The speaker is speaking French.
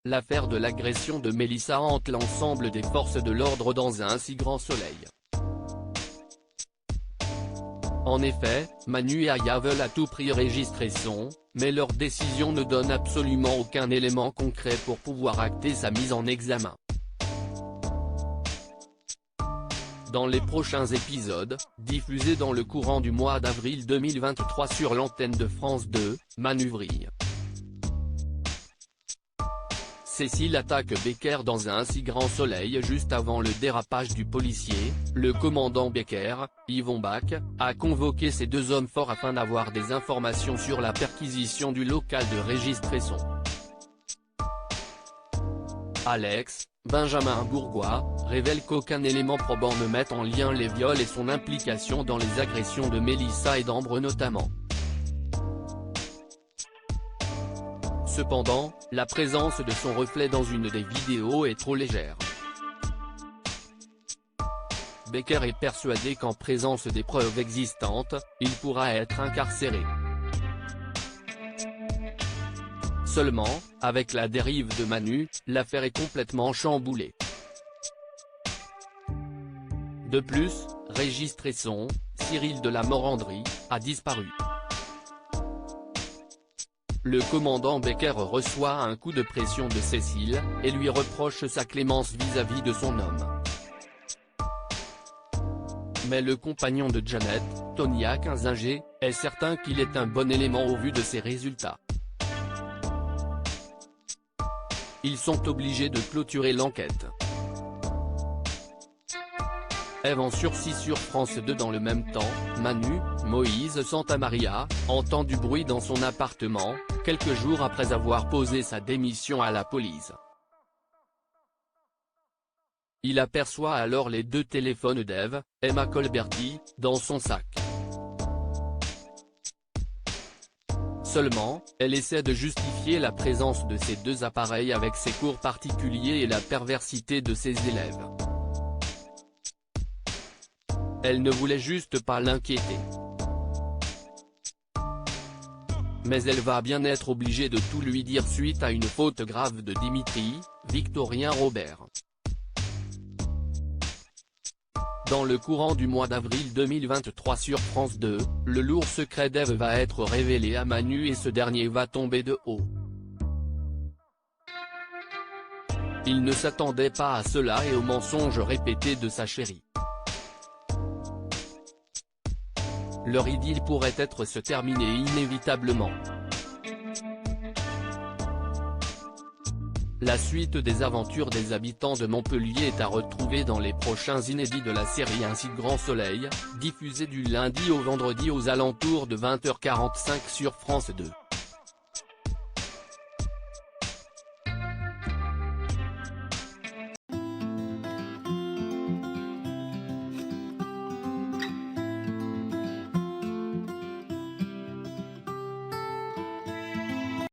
l'affaire de l'agression de Mélissa hante l'ensemble des forces de l'ordre dans un si grand soleil. En effet, Manu et Aya veulent à tout prix Régis Cresson, mais leur décision ne donne absolument aucun élément concret pour pouvoir acter sa mise en examen. Dans les prochains épisodes, diffusés dans le courant du mois d'avril 2023 sur l'antenne de France 2, Manu vrille. Cécile attaque Becker dans un si grand soleil juste avant le dérapage du policier. Le commandant Becker, Yvon Bach, a convoqué ces deux hommes forts afin d'avoir des informations sur la perquisition du local de Régis Cresson. Alex, Benjamin Bourgois, révèle qu'aucun élément probant ne met en lien les viols et son implication dans les agressions de Mélissa et d'Ambre notamment. Cependant, la présence de son reflet dans une des vidéos est trop légère. Becker est persuadé qu'en présence des preuves existantes, il pourra être incarcéré. Seulement, avec la dérive de Manu, l'affaire est complètement chamboulée. De plus, Régis Cresson, Cyril de la Morandrie, a disparu. Le commandant Becker reçoit un coup de pression de Cécile, et lui reproche sa clémence vis-à-vis de son homme. Mais le compagnon de Janet, Tonia Kinzinger, est certain qu'il est un bon élément au vu de ses résultats. Ils sont obligés de clôturer l'enquête. Ève en sursis sur France 2. Dans le même temps, Manu, Moïse Santamaria, entend du bruit dans son appartement, quelques jours après avoir posé sa démission à la police. Il aperçoit alors les deux téléphones d'Ève, Emma Colberti, dans son sac. Seulement, elle essaie de justifier la présence de ces deux appareils avec ses cours particuliers et la perversité de ses élèves. Elle ne voulait juste pas l'inquiéter. Mais elle va bien être obligée de tout lui dire suite à une faute grave de Dimitri, Victorien Robert. Dans le courant du mois d'avril 2023 sur France 2, le lourd secret d'Ève va être révélé à Manu et ce dernier va tomber de haut. Il ne s'attendait pas à cela et aux mensonges répétés de sa chérie. Leur idylle pourrait être se terminer inévitablement. La suite des aventures des habitants de Montpellier est à retrouver dans les prochains inédits de la série Un si grand soleil, diffusé du lundi au vendredi aux alentours de 20h45 sur France 2.